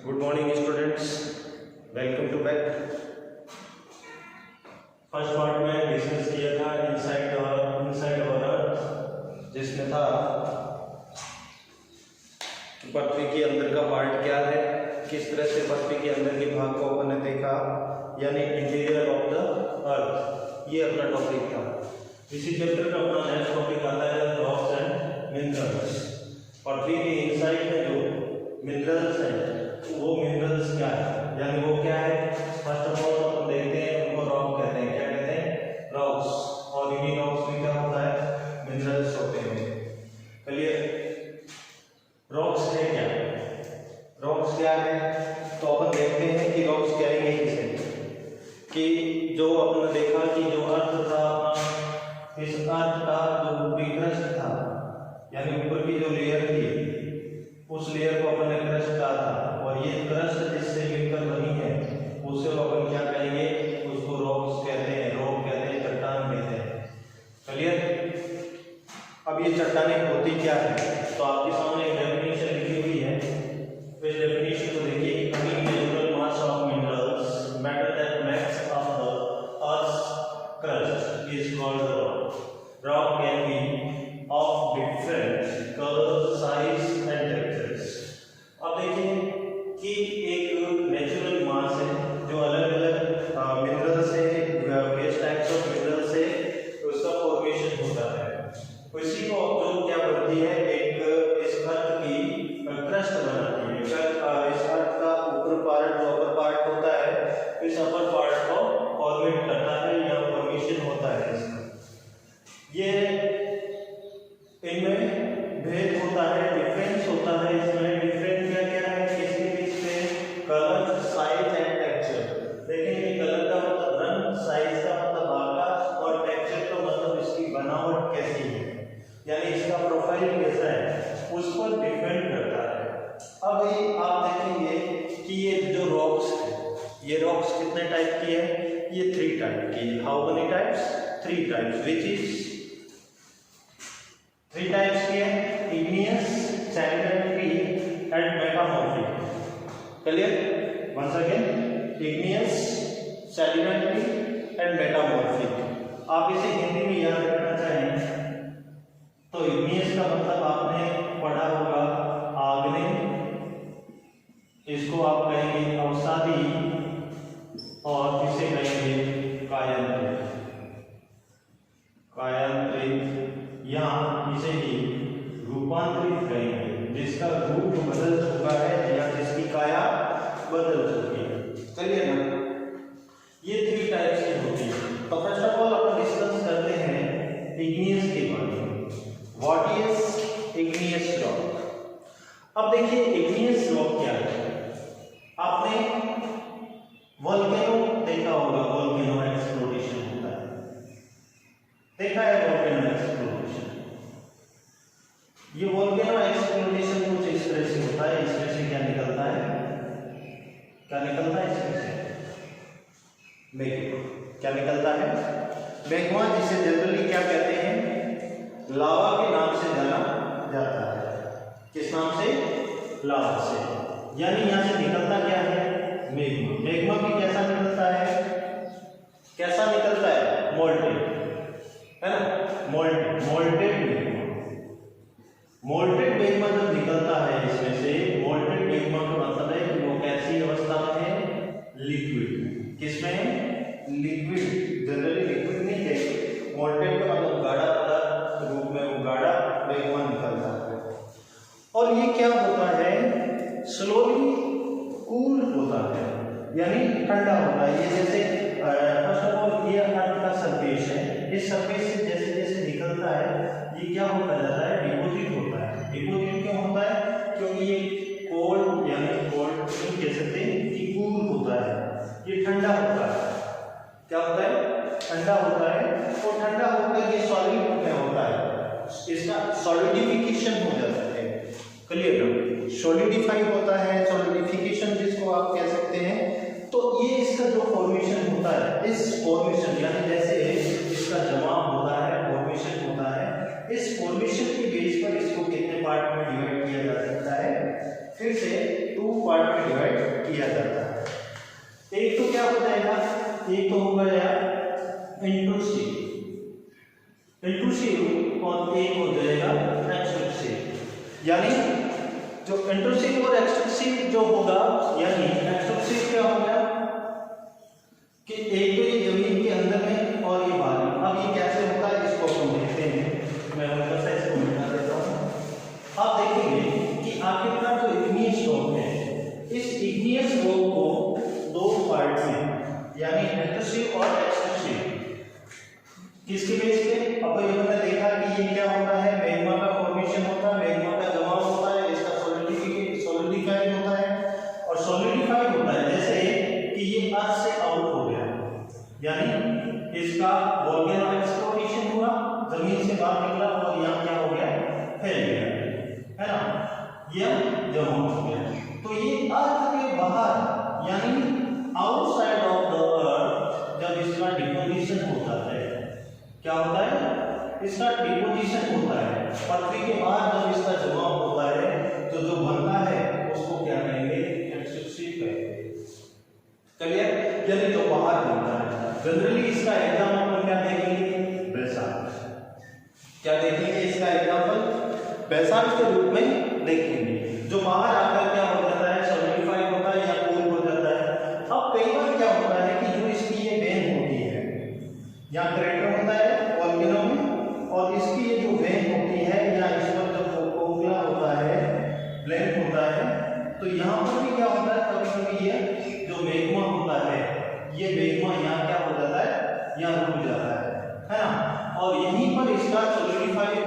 Good morning students, welcome to back. First part में discuss किया था इनसाइड और अर्थ, जिसमें था पृथ्वी के अंदर का पार्ट क्या है, किस तरह से पृथ्वी के अंदर के भाग को अपन ने देखा, यानी इंटीरियर ऑफ द अर्थ। ये अपना टॉपिक था। इसी चैप्टर का अपना नेक्स्ट टॉपिक आता है रॉक्स एंड मिनरल्स। पृथ्वी के इनसाइड में जो मिनरल्स हैं वो मिनरल्स क्या है, यानी वो क्या है। फर्स्ट ऑफ ऑल अपन देखते हैं उनको रॉक कहते हैं। क्या कहते हैं? रॉक्स। और इन्हीं रॉक्स में क्या होता है? मिनरल्स होते हैं। क्लियर? रॉक्स है क्या? रॉक्स क्या है तो अपन देखते हैं कि रॉक्स क्या है किसे, कि जो अपन ने देखा कि जो अर्थ था, इस अर्थ का जो ऊपरी क्रस्ट था, यानी ऊपर की जो लेयर थी, उस लेयर को अपन ने क्रस्ट कहा था। और ये क्रस्ट जिससे मिलकर बनी है उसे अपन क्या कहेंगे? उसको रॉक्स कहते हैं, रॉक कहते हैं, चट्टान कहते हैं। क्लियर? अब ये चट्टानें होती क्या है तो आपके सामने एक डेफिनेशन लिखी हुई है। इस डेफिनेशन को देखिए। Coming natural mass of minerals matter that makes of the earth's crust is called rock. Rock can be of different colour, size and textures. अब देखिए कि एक नेचुरल मास है जो अलग अलग मिनरल से, वेरियस टाइप्स ऑफ मिनरल से उसका फॉर्मेशन होता है। इसी को जो क्या बनती है, एक इस अर्थ की क्रस्ट बनाती है। इस अर्थ का ऊपर पार्ट, जो अपर पार्ट होता है, इस अपर पार्ट को फॉर्मेट करता है या फॉर्मेशन होता है इसका। ये इनमें भेद होता है, डिफरेंस होता है इसमें। डिफरेंस क्या क्या है इसके बीच में? Colour, size and texture. देखेंगे कलर का मतलब रंग, साइज का मतलब आकार, और टेक्सचर का मतलब इसकी बनावट कैसी है, यानी इसका प्रोफाइल कैसा है, उस पर डिपेंड करता है। अब ये आप देखेंगे कि ये जो रॉक्स है, ये रॉक्स कितने टाइप की है? ये 3 टाइप की है। How many types? 3 types, which is 3 types की है: igneous, sedimentary and metamorphic. Clear? Once again, igneous, sedimentary and metamorphic. आप इसे हिंदी में याद रखना चाहें तो इग्नियस का मतलब आपने पढ़ा होगा आग्नेय, इसको आप कहेंगे अवसादी, और इसे कहेंगे कायांतरित। कायांतरित या इसे ही रूपांतरित कहेंगे, जिसका रूप बदल चुका है या जिसकी काया बदल चुकी है। चलिए ना, ये 3 टाइप्स की होती है। तो first of all upon discuss करते हैं इग्नियस के बारे में। What is igneous rock? अब देखिए इग्नियस रॉक क्या है। आपने वोल्केनो देखा होगा, वोल्केनो एक्सप्लोडेशन होता है, देखा है वोल्केनो एक्सप्लोडेशन। ये वोल्केनो एक्सप्लोडेशन कुछ इस तरह से होता है। इसमें से क्या निकलता है? क्या निकलता है इसमें से? मैग्मा। क्या निकलता है? मैग्मा, जिसे जनरली क्या कहते हैं? लावा के नाम से जाना जाता है। किस नाम से? लावा से। यानी यहां से निकलता क्या है? मैग्मा। मैग्मा भी कैसा निकलता है? कैसा निकलता है? मोल्टेड, है ना? Molted magma. मोल्टेड मैग्मा जब निकलता है इसमें से, मोल्टेड मैग्मा का मतलब है कि वो कैसी अवस्था में है? लिक्विड। किसमें है? लिक्विड। जनरली लिक्विड नहीं है। मोल्टेड का मतलब गाढ़ा पदार्थ रूप में, वो गाढ़ा मैग्मा निकलता है। और ये क्या होता है? स्लोली कूल होता है, यानी ठंडा होता है। ये जैसे फर्स्ट ऑफ ऑल ये अर्थ का सरफेस है। इस सरफेस से जैसे जैसे निकलता है ये क्या होता जाता है? डिपोजिट होता है। डिपोजिट क्यों होता है? क्योंकि ये कोल्ड, यानी कोल्ड नहीं कह सकते कि कूल होता है, ये ठंडा होता है। क्या होता है? ठंडा होता है। और ठंडा होकर ये सॉलिड में होता है, इसका सॉलिडिफिकेशन हो जाता है। क्लियर ना? सॉलिडिफाई होता है, सॉलिडिफिकेशन जिसको आप कह सकते हैं। तो ये इसका जो फॉर्मेशन होता है, इस फॉर्मेशन यानी जैसे इसका जमाव होता है, फॉर्मेशन होता है, इस फॉर्मेशन के बेस पर इसको कितने पार्ट में डिवाइड किया जा सकता है? फिर से 2 पार्ट में डिवाइड किया जाता है। एक तो क्या हो जाएगा, एक तो हो गया इंट्रूसिव और एक हो जाएगा एक्सट्रूसिव। यानी जो इंट्रूसिव और एक्सट्रूसिव जो होगा, यानी एक्सट्रूसिव क्या होगा कि एक तो ये जमीन के अंदर में और ये बाहर में। अब ये कैसे होता है इसको हम देखते हैं। मैं हल्का सा इसको मिटा देता हूँ। आप देखेंगे कि आखिरकार जो इग्नियस रॉक है, इस इग्नियस रॉक को दो पार्ट में, यानी इंट्रूसिव और एक्सट्रूसिव, किसके बेस पे? अब ये हमने देखा कि ये क्या होता है, मैग्मा का फॉर्मेशन होता है, मैग्मा का जमाव होता है, इसका सॉलिडिफाइड होता है। और सॉलिडिफाइड होता है जैसे कि ये अर्थ से आउट हो गया, यानी इसका वोल्केनो एक्सप्लोरेशन हुआ, जमीन से बाहर निकला और यहाँ क्या हो गया, फैल गया, है ना, यह जमाव हो गया। तो ये अर्थ के बाहर यानी आउटसाइड ऑफ द अर्थ जब इसका डिपोजिशन होता है, क्या होता है, इसका डिपोजिशन होता है पृथ्वी के बाहर, जब इसका जमाव होता है तो जो बनता है उसको क्या कहेंगे, एक्सट्रूसिव कहेंगे। क्लियर? यानी जो बाहर बनता है। जनरली इसका एग्जांपल क्या देखेंगे, बेसाल्ट। क्या देखेंगे इसका एग्जांपल, बेसाल्ट के रूप में देखेंगे। जो बाहर आकर क्या हो जाता है, सॉलिडिफाइड होता है या कूल हो जाता है। अब कई बार क्या होता है कि जो इसकी ये वेन होती है, यहाँ क्रेटर होता है वोल्केनो में, और इसकी ये जो वेन होती है या इस पर जब कोकुला होता है, ब्लैंक होता है, तो यहाँ पर भी क्या होता है, कभी कभी ये जो मैग्मा होता है, ये मैग्मा यहाँ क्या हो जाता है, यहाँ रुक जाता है ना, और यहीं पर इसका सॉलिडिफाइड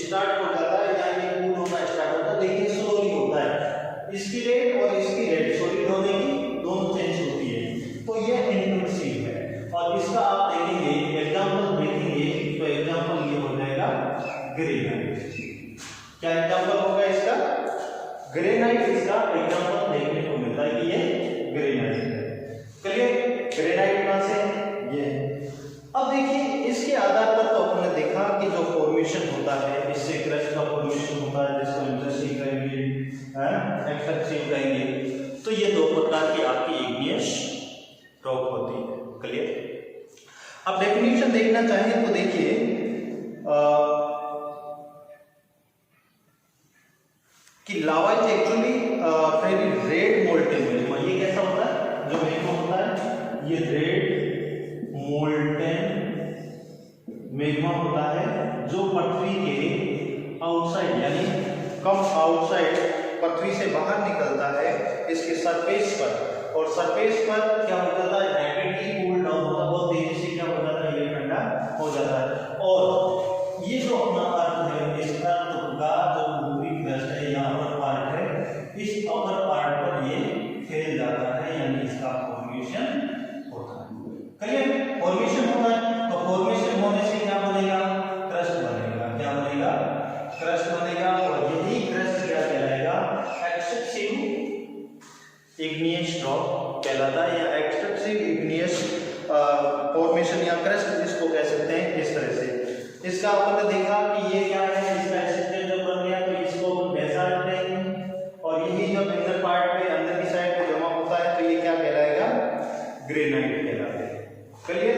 स्टार्ट हो जाता है, या ये कूल होना स्टार्ट होता है। देखिए स्लोली होता है, इसकी रेट और इसकी रेट सॉलिड होने की दोनों चेंज होती है, तो ये इंट्रूसिव है। और इसका आप देखेंगे एग्जांपल देखेंगे तो एग्जांपल ये हो जाएगा ग्रेनाइट। क्या एग्जांपल होगा इसका, ग्रेनाइट इसका एग्जांपल देखने को मिलता है कि ये ग्रेनाइट है। क्लियर? ग्रेनाइट कहां से, ये। अब देखिए इसके आधार पर तो हमने देखा कि जो फॉर्मेशन होता है, इससे क्रस्ट का फॉर्मेशन होता है जिसको इंट्रूसिव कहेंगे, एक्सट्रूसिव कहेंगे। तो ये दो प्रकार की आपकी इग्नियस रॉक होती है। क्लियर? अब डेफिनेशन देखना चाहें तो देखिए कि lava is actually very red molten magma. ये कैसा होता है, जो मैग्मा होता है ये रेड मोल्टेन मैग्मा होता है, जो पृथ्वी के आउटसाइड यानी कम आउटसाइड पृथ्वी से बाहर निकलता है इसके सरफेस पर, और सरफेस पर क्या हो जाता है, रैपिडली कूल डाउन होता है, बहुत तेजी से क्या हो जाता है, ये ठंडा हो जाता है। और ये जो अपना अर्थ है, इस अर्थ का जो ऊपरी क्रस्ट है या अपर पार्ट है, इस अपर पार्ट पर ये फैल जाता है, यानी इसका फॉर्मेशन होता है। क्लियर? फॉर्मेशन होता है, तो फॉर्मेशन होने से क्या बनेगा, क्रस्ट बनेगा। क्या बनेगा, क्रस्ट बनेगा, और यही क्रस्ट क्या कहलाएगा, एक्सट्रूसिव इग्नियस रॉक कहलाता है, या एक्सट्रूसिव इग्नियस फॉर्मेशन या क्रस्ट जिसको कह सकते हैं, इस तरह से। इसका आपने देखा कि ये क्या है, इसका एसिड जब बन गया तो इसको बेसाल्ट कहेंगे, और यही जब इनर पार्ट में अंदर की साइड पे जमा होता है तो ये क्या कहलाएगा, ग्रेनाइट कहलाता है। क्लियर?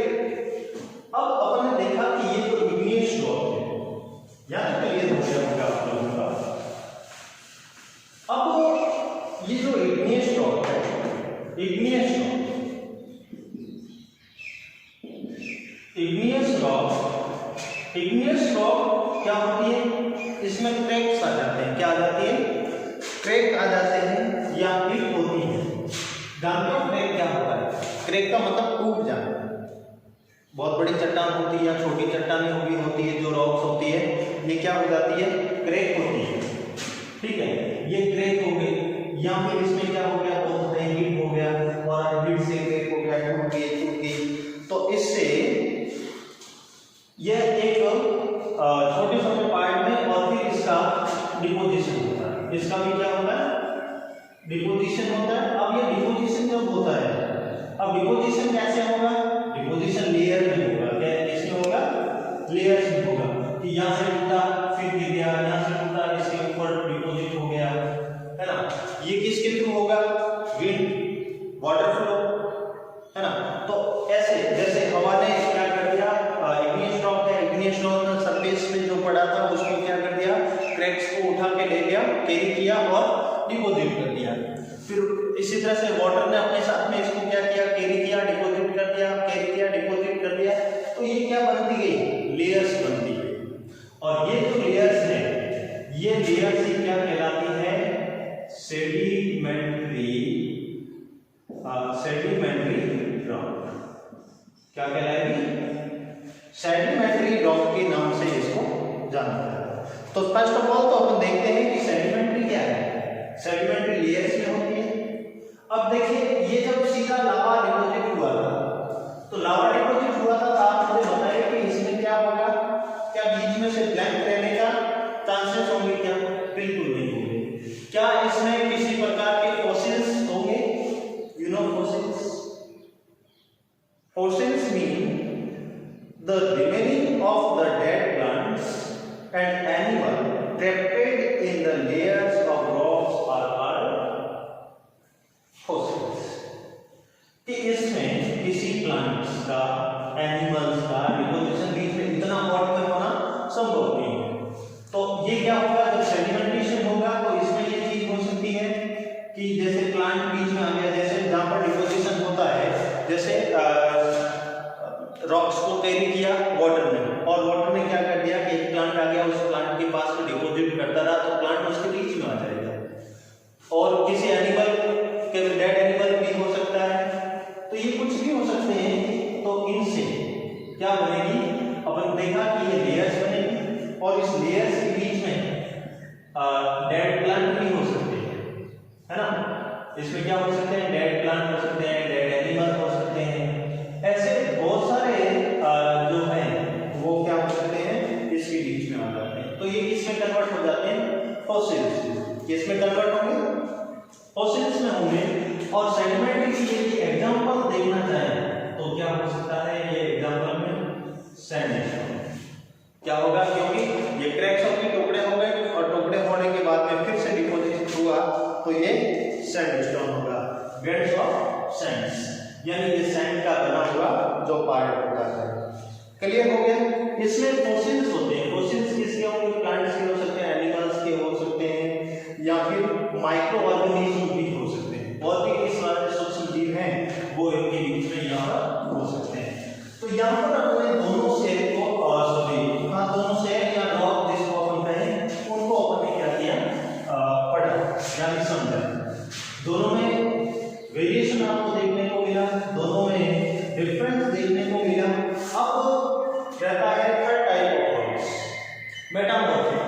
अब अपन ने देखा कि ये जो इग्नियस रॉक है, याद क्लियर हो गया होगा आप लोगों का। अब ये जो इग्नियस रॉक है, इग्नियस रॉक क्या होती है, इसमें क्रैक्स आ जाते हैं। क्या आ जाती है, क्रैक आ जाते हैं या हिट होती है। जानते हो क्रैक क्या होता है, क्रैक का मतलब टूट जाना। बहुत बड़ी चट्टान होती है या छोटी चट्टानें भी होती है, जो रॉक्स होती है, ये क्या हो जाती है, क्रैक होती है। ठीक है, ये क्रैक हो गई, या फिर इसमें क्या हो गया, बहुत हिट हो गया, और हिट से क्रैक हो गया, टूट गई। तो इससे यह एक छोटे छोटे पार्ट में, और फिर इसका डिपोजिशन होता है। इसका भी क्या होता है, डिपोजिशन होता है। अब ये डिपोजिशन जब होता है, अब डिपोजिशन कैसे होगा, डिपोजिशन लेयर में होगा। क्या इसमें होगा, लेयर्स में होगा, कि यहाँ से टूटा फिर गिर गया, यहाँ से टूटा इसके ऊपर डिपोजिट हो गया, है ना। ये किसके थ्रू होगा, विंड किया। फिर इसी तरह से वाटर ने अपने साथ में इसको क्या किया, कैरी किया, डिपॉजिट कर दिया, कैरी किया, डिपॉजिट कर दिया। तो ये क्या बनती गई, लेयर्स बनती गई। और ये जो लेयर्स है, ये लेयर्स ही क्या कहलाती है, सेडिमेंट्री रॉक। क्या कहलाएगी, सेडिमेंट्री रॉक के नाम से इसको जाना जाता है। तो फर्स्ट ऑफ ऑल तो अपन देखते हैं कि सेडिमेंट्री क्या है, सेडिमेंट्री लेयर्स में होती है। अब देखिए, ये जब सीधा लावा डिपॉजिट हुआ था, तो लावा डिपॉजिट हुआ था, तो आप मुझे बताइए कि इसमें क्या होगा, क्या बीच में से ब्लैंक रहने का चांसेस होंगे क्या, बिल्कुल नहीं होंगे। क्या इसमें किसी प्रकार के फॉसिल्स होंगे, you know fossils, fossils mean the remaining of the dead plants and animal trapped in the layers of rocks are called fossils। कि इसमें किसी प्लांट्स का, एनिमल्स का डिपोजिशन बीच में इतना हॉट में होना संभव नहीं है। तो ये क्या होगा, जब सेडिमेंटेशन होगा तो इसमें ये चीज हो सकती है कि जैसे प्लांट बीच में आ गया, जैसे जहां पर डिपोजिशन होता है, जैसे रॉक्स को कैरी किया वाटर में, और वाटर ने क्या कर दिया कि एक प्लांट आ गया, उस प्लांट के पास में डिपॉजिट करता रहा, तो प्लांट उसके बीच में आ जाएगा। और किसी एनिमल के, डेड एनिमल भी हो सकता है, तो ये कुछ भी हो सकते हैं। तो इनसे क्या बनेगी, अपन देखा कि ये लेयर्स बनेगी, और इस लेयर्स के बीच में डेड प्लांट भी हो सकते हैं, है ना। इसमें क्या हो सकते हैं, डेड प्लांट हो सकते हैं, डेड एनिमल हो सकते हैं, ऐसे बहुत सारे जो हैं वो क्या हो सकते हैं, इसके बीच में आ जाते हैं। तो ये किसमें कन्वर्ट हो जाते हैं, फॉसिल्स। किसमें कन्वर्ट होंगे, फॉसिल्स में होंगे। और सेडिमेंट्री की यदि एग्जांपल देखना चाहें तो क्या हो सकता है, ये एग्जांपल में सैंडस्टोन क्या होगा, क्योंकि ये क्रैक्स ऑफ के टुकड़े हो गए, और टुकड़े होने के बाद में फिर से डिपोजिट हुआ, तो ये सैंडस्टोन होगा, ग्रेन्स ऑफ सैंड्स, यानी ये सैंड का बना हुआ जो पार्ट होता है। क्लियर हो गया। इसमें फॉसिल्स होते हैं, फॉसिल्स किसके होंगे, प्लांट्स के हो सकते हैं, एनिमल्स के हो सकते हैं, या फिर माइक्रो ऑर्गेनिज्म भी हो सकते हैं, और भी कई सारे सूक्ष्म जीव हैं वो इनके बीच में यहाँ पर हो सकते हैं। तो यहाँ पर अपने दोनों सेल को दोनों सेल या रॉक जिसको अपन कहें, उनको अपन ने क्या किया, पढ़ा यानी समझा। दोनों में वेरिएशन आपको देखने को मिला, दोनों में डिफरेंस देखने को मिला। अब रहता है third type of rocks, metamorphic.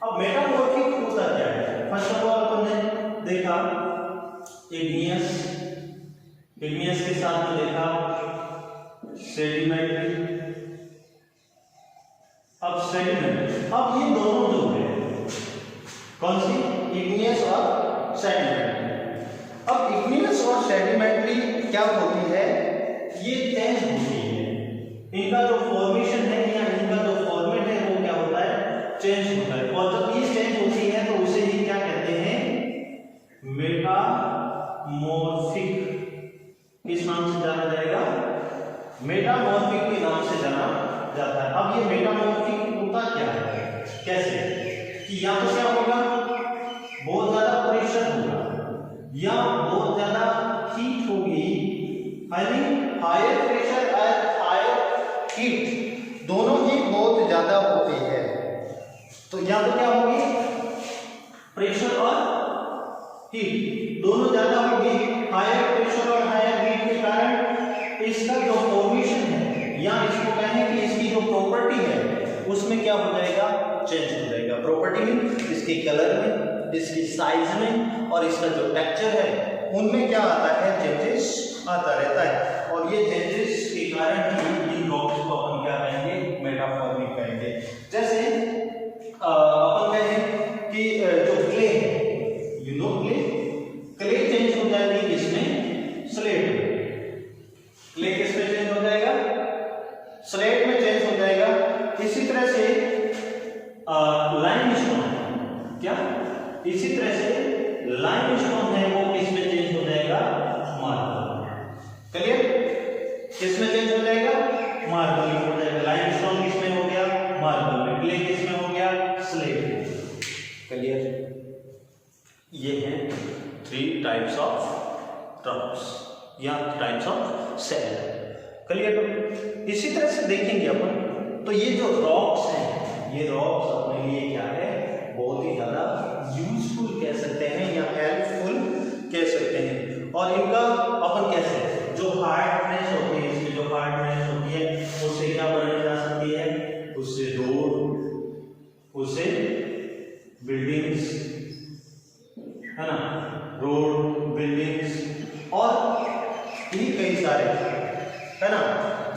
अब मेटामॉर्फिक होता क्या है, फर्स्ट ऑफ ऑल अपन ने देखा इग्नियस के साथ में देखा सेडिमेंट्री, अब सेडिमेंट्री। अब ये दोनों जो है, कौन सी, इग्नियस और सेडिमेंट्री। अब इग्नियस और सेडिमेंट्री क्या होती है, ये चेंज होती है, इनका जो फॉर्मेशन है या इनका जो फॉर्मेट है वो क्या होता है, चेंज होता है। और जब ये चेंज होती है तो उसे ही क्या कहते हैं, मेटामॉर्फिक। किस नाम से जाना जाएगा, मेटामॉर्फिक के नाम से जाना जाता है। अब ये मेटामॉर्फिक होता क्या है, कैसे, कि या तो क्या होगा, बहुत ज्यादा प्रेशर होगा, या बहुत ज्यादा हीट होगी, हायर प्रेशर और हायर हीट दोनों ही बहुत ज्यादा होती है। तो या तो क्या होगी, प्रेशर और हीट दोनों ज्यादा होगी, हायर प्रेशर और हायर हीट के कारण इसका जो फॉर्मेशन है, या इसको कहें कि इसकी जो प्रॉपर्टी है उसमें क्या हो जाएगा, चेंज हो जाएगा। प्रॉपर्टी में, इसके कलर में, इसकी साइज में, और इसका जो टेक्सचर है उनमें क्या आता है, चेंजेस आता रहता है। और ये चेंजेस के कारण ही इन रॉक्स को अपन क्या कहेंगे, मेटामॉर्फिक कहेंगे। जैसे अपन कहें कि जो क्ले है, यू नो क्ले चेंज हो जाएगी किसमें, स्लेट में। क्ले किसमें चेंज हो जाएगा, स्लेट में चेंज हो जाएगा। इसी तरह से लाइमस्टोन, क्या, इसी तरह से लाइमस्टोन है वो किसमें चेंज हो जाएगा, मार्बल। क्लियर, किसमें चेंज हो जाएगा, मार्बल हो जाएगा। लाइमस्टोन किसमें हो गया, 3 टाइप्स ऑफ रॉक्स या टाइप्स ऑफ सैंड। क्लियर? इसी तरह से देखेंगे अपन तो ये जो रॉक्स हैं, ये रॉक्स अपने लिए क्या है, बहुत ही ज्यादा यूजफुल कह सकते हैं या हेल्पफुल कह सकते हैं। और इनका अपन कैसे जो हार्डनेस होती है, इसकी जो हार्डनेस होती है उससे क्या बनाई जा सकती है, उससे रोड, उससे बिल्डिंग्स, है ना, रोड, बिल्डिंग्स और भी कई सारे, है ना,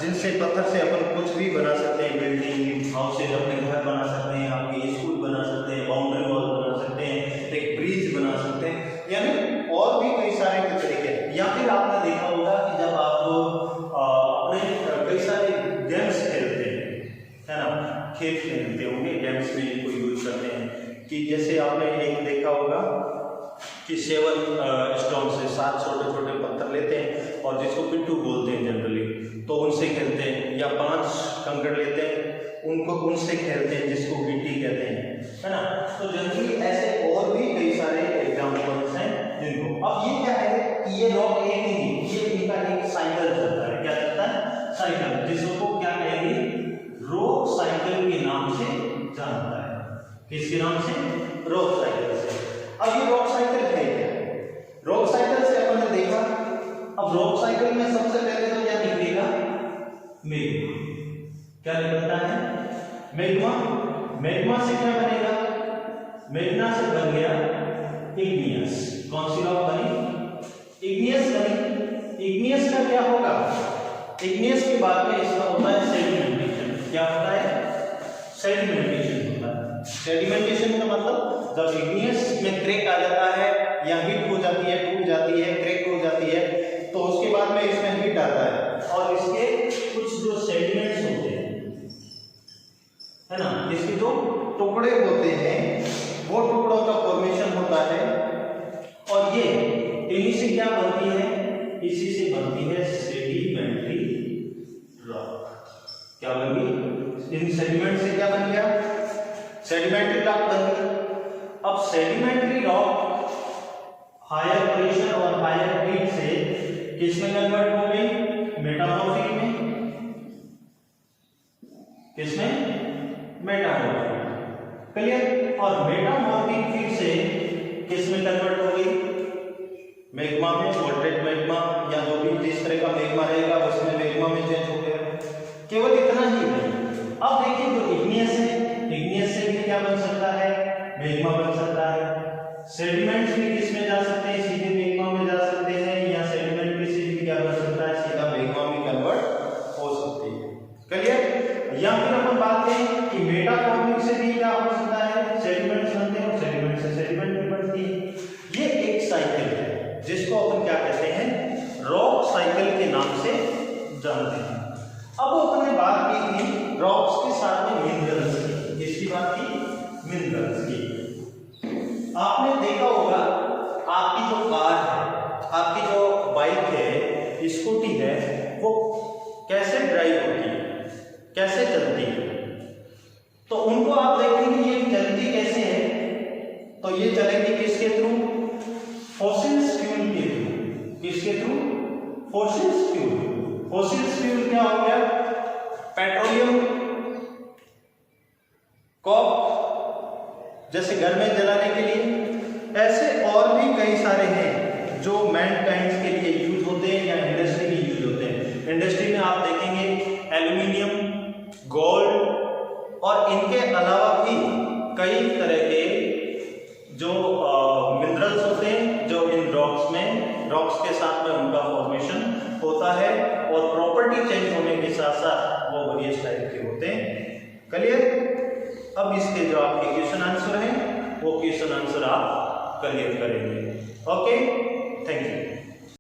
जिनसे पत्थर से अपन कुछ भी बना सकते हैं, बिल्डिंग, हाउसेज, अपने घर बना सकते हैं, आपके स्कूल बना सकते हैं, बाउंड्री वॉल बना सकते हैं, एक ब्रिज बना सकते हैं, यानी और भी कई सारे तरीके हैं। या फिर आपने देखा होगा कि जब आप अपने कई सारे गेम्स खेलते हैं, है ना, खेल खेलते होंगे, गेम्स में इनको यूज करते हैं कि जैसे आपने एक देखा होगा कि 7 स्टोन से 7 छोटे छोटे पत्थर लेते हैं और जिसको पिट्ठू बोलते हैं जनरली, तो उनसे खेलते हैं, या 5 कंकड़ लेते हैं उनको, उनसे खेलते हैं जिसको गिट्टी कहते हैं, है ना। तो जनरली ऐसे और भी कई सारे एग्जांपल्स हैं जिनको, अब ये क्या है कि ये रॉक एक नहीं, ये इनका एक साइकिल चलता है, क्या चलता है, साइकिल, जिसको क्या कहेंगे, रॉक साइकिल के नाम से जानता है। किसके नाम से? रॉक साइकिल से। अब ये रॉक साइकिल है क्या? रॉक साइकिल से अपन ने देखा, अब रॉक साइकिल में सबसे पहले तो क्या निकलेगा, मैग्मा। क्या निकलता है? मैग्मा। मैग्मा से क्या बनेगा? मैग्मा से बन गया इग्नियस। कौन सी रॉक बनी? इग्नियस बनी। इग्नियस का क्या होगा? इग्नियस के बाद में इसका होता है सेडिमेंटेशन। क्या होता है? सेडिमेंटेशन होता है। सेडिमेंटेशन का मतलब जब इग्नियस में क्रैक आ जाता है या हिट हो जाती है, टूट जाती है, क्रैक हो जाती है, तो उसके बाद में इसमें हिट आता है और इसके कुछ जो सेडिमेंट्स होते हैं, है ना, इसके जो टुकड़े होते हैं वो टुकड़ों का फॉर्मेशन होता है और ये इन्हीं से क्या बनती है, इसी से बनती है सेडिमेंट्री रॉक। क्या बन गई? इन सेडिमेंट से क्या बन गया? सेडिमेंट्री रॉक बन गई। अब सेडिमेंट्री रॉक हायर प्रेशर और हायर हीट से किसमें कन्वर्ट हो गई? मेटामॉर्फिक में। किसमें? मेटामॉर्फिक। क्लियर? और मेटामॉर्फिक फिर से किसमें कन्वर्ट हो गई? मैग्मा में, वोल्टेज मैग्मा या जो भी जिस तरह का मैग्मा रहेगा उसमें मैग्मा में चेंज हो गया। केवल इतना ही नहीं। अब देखिए जो इग्नियस है, इग्नियस से भी क्या बन सकता है? मैग्मा बन सकता है। सेडिमेंट्स भी किसमें जा सकते हैं? सीधे मैग्मा में जा सकते हैं, या सेडिमेंट से भी क्या बन सकता है? सीधा मैग्मा में कन्वर्ट हो सकती है। क्लियर? या फिर अपन बात करें कि मेटामॉर्फिक से भी क्या हो सकता है? सेडिमेंट्स बनते हैं और सेडिमेंट से सेडिमेंट भी बनती है। ये एक साइकिल है जिसको अपन क्या कहते हैं? रॉक साइकिल के नाम से जानते हैं। अब अपन ने बात की थी रॉक्स के साथ में मिनरल्स की। किसकी बात की? मिनरल्स की। आपने देखा होगा आपकी जो कार है, आपकी जो बाइक है, स्कूटी है, वो कैसे ड्राइव होती है, कैसे चलती है, तो उनको आप देखेंगे ये चलती कैसे है, तो ये चलेंगी किसके थ्रू? फॉसिल फ्यूल के थ्रू। किसके through? Fossil fuel. Fossil fuel क्या हो गया? पेट्रोलियम, कोक, जैसे घर में जलाने के लिए। ऐसे और भी कई सारे हैं जो मैनकाइंड के लिए यूज होते हैं या इंडस्ट्री में यूज होते हैं। इंडस्ट्री में आप देखेंगे एल्यूमिनियम, गोल्ड और इनके अलावा भी कई तरह के जो मिनरल्स होते हैं जो इन रॉक्स के साथ में उनका फॉर्मेशन होता है और प्रॉपर्टी चेंज होने के साथ साथ वो वेरियस टाइप के होते हैं। क्लियर? अब इसके जो आपके क्वेश्चन आंसर हैं वो क्वेश्चन आंसर आप क्लियर करेंगे। Okay, thank you.